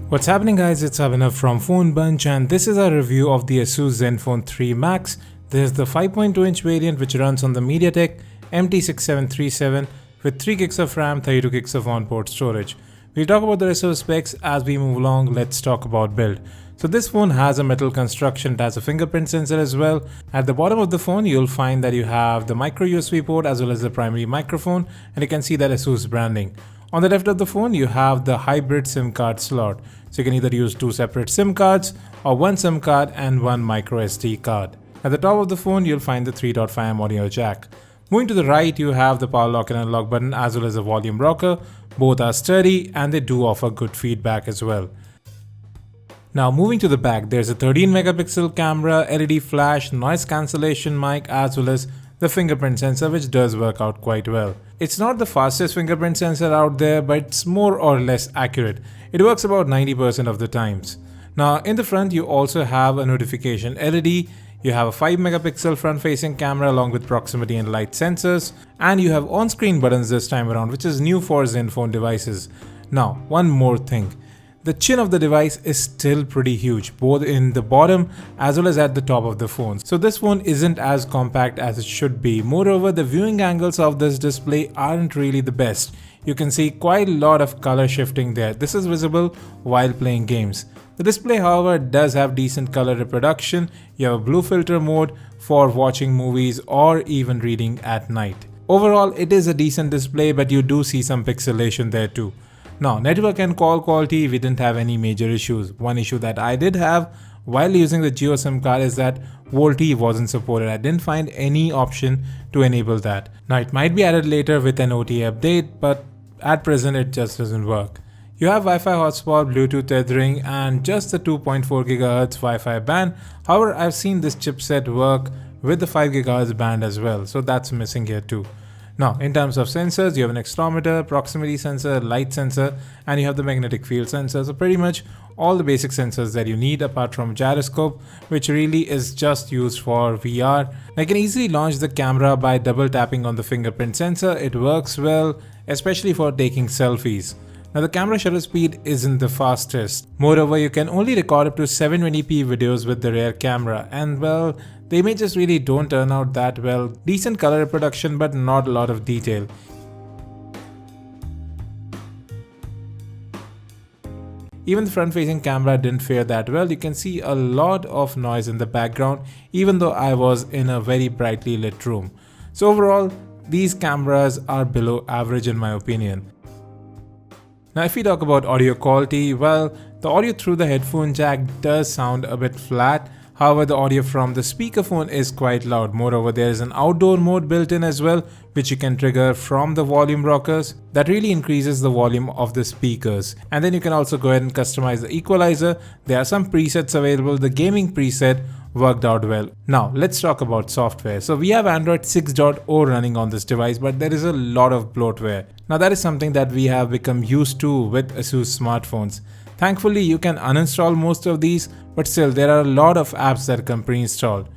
What's happening guys, it's Abhinav from PhoneBunch and this is a review of the Asus Zenfone 3 Max. This is the 5.2-inch variant which runs on the MediaTek MT6737 with 3GB of RAM, 32GB of onboard storage. We'll talk about the rest of the specs as we move along. Let's talk about build. So this phone has a metal construction, it has a fingerprint sensor as well. At the bottom of the phone you'll find that you have the micro USB port as well as the primary microphone, and you can see that Asus branding. On the left of the phone you have the hybrid SIM card slot. So you can either use two separate SIM cards or one SIM card and one micro SD card. At the top of the phone you'll find the 3.5mm audio jack. Moving to the right you have the power lock and unlock button as well as a volume rocker. Both are sturdy and they do offer good feedback as well. Now moving to the back, there's a 13MP camera, LED flash, noise cancellation mic as well as the fingerprint sensor, which does work out quite well. It's not the fastest fingerprint sensor out there, but it's more or less accurate. It works about 90% of the times. Now in the front you also have a notification LED, you have a 5MP front facing camera along with proximity and light sensors, and you have on-screen buttons this time around, which is new for Zenfone devices. Now one more thing. The chin of the device is still pretty huge, both in the bottom as well as at the top of the phone. So this phone isn't as compact as it should be. Moreover, the viewing angles of this display aren't really the best. You can see quite a lot of color shifting there. This is visible while playing games. The display, however, does have decent color reproduction. You have a blue filter mode for watching movies or even reading at night. Overall, it is a decent display, but you do see some pixelation there too. Now, network and call quality, we didn't have any major issues. One issue that I did have while using the Jio SIM card is that Volte wasn't supported. I didn't find any option to enable that. Now, it might be added later with an OTA update, but at present it just doesn't work. You have Wi-Fi hotspot, Bluetooth tethering, and just the 2.4 GHz Wi-Fi band. However, I've seen this chipset work with the 5 GHz band as well, so that's missing here too. Now, in terms of sensors, you have an accelerometer, proximity sensor, light sensor, and you have the magnetic field sensor. So pretty much all the basic sensors that you need apart from gyroscope, which really is just used for VR. I can easily launch the camera by double tapping on the fingerprint sensor. It works well, especially for taking selfies. Now the camera shutter speed isn't the fastest. Moreover, you can only record up to 720p videos with the rear camera, and well, the images really don't turn out that well. Decent color reproduction but not a lot of detail. Even the front facing camera didn't fare that well. You can see a lot of noise in the background even though I was in a very brightly lit room. So overall, these cameras are below average in my opinion. Now if we talk about audio quality, well, the audio through the headphone jack does sound a bit flat. However, the audio from the speakerphone is quite loud. Moreover, there is an outdoor mode built in as well, which you can trigger from the volume rockers. That really increases the volume of the speakers. And then you can also go ahead and customize the equalizer. There are some presets available. The gaming preset worked out well. Now let's talk about software. So we have Android 6.0 running on this device, but there is a lot of bloatware. Now that is something that we have become used to with Asus smartphones. Thankfully, you can uninstall most of these, but still there are a lot of apps that come pre-installed.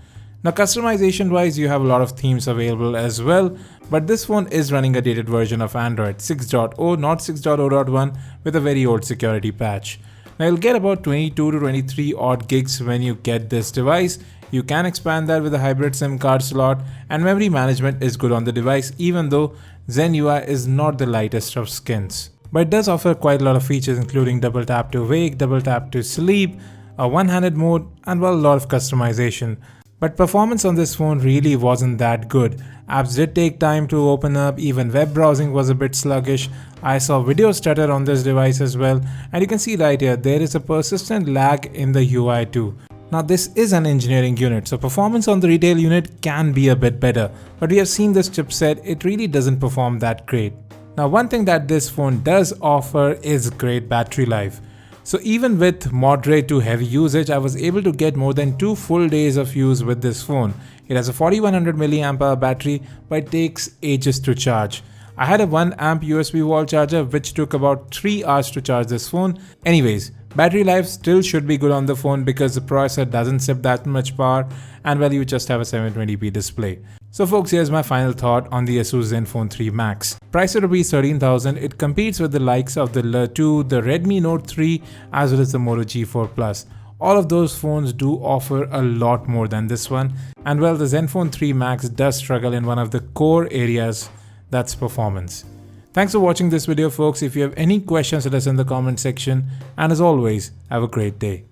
Now customization wise, you have a lot of themes available as well, but this phone is running a dated version of Android 6.0, not 6.0.1, with a very old security patch. Now you'll get about 22 to 23 odd gigs when you get this device. You can expand that with a hybrid SIM card slot, and memory management is good on the device even though Zen UI is not the lightest of skins. But it does offer quite a lot of features including double tap to wake, double tap to sleep, a one-handed mode, and well, a lot of customization. But performance on this phone really wasn't that good. Apps did take time to open up, even web browsing was a bit sluggish. I saw video stutter on this device as well, and you can see right here there is a persistent lag in the UI too. Now this is an engineering unit, so performance on the retail unit can be a bit better, but we have seen this chipset, it really doesn't perform that great. Now one thing that this phone does offer is great battery life. So even with moderate to heavy usage, I was able to get more than 2 full days of use with this phone. It has a 4100 mAh battery, but it takes ages to charge. I had a 1 amp USB wall charger which took about 3 hours to charge this phone. Anyways, Battery life still should be good on the phone because the processor doesn't sip that much power, and well, you just have a 720p display. So folks, here's my final thought on the Asus Zenfone 3 Max. Priced at Rs 13,000, it competes with the likes of the L2, the Redmi Note 3 as well as the Moto G4 Plus. All of those phones do offer a lot more than this one, and well, the Zenfone 3 Max does struggle in one of the core areas, that's performance. Thanks for watching this video folks. If you have any questions, let us in the comment section, and as always, have a great day.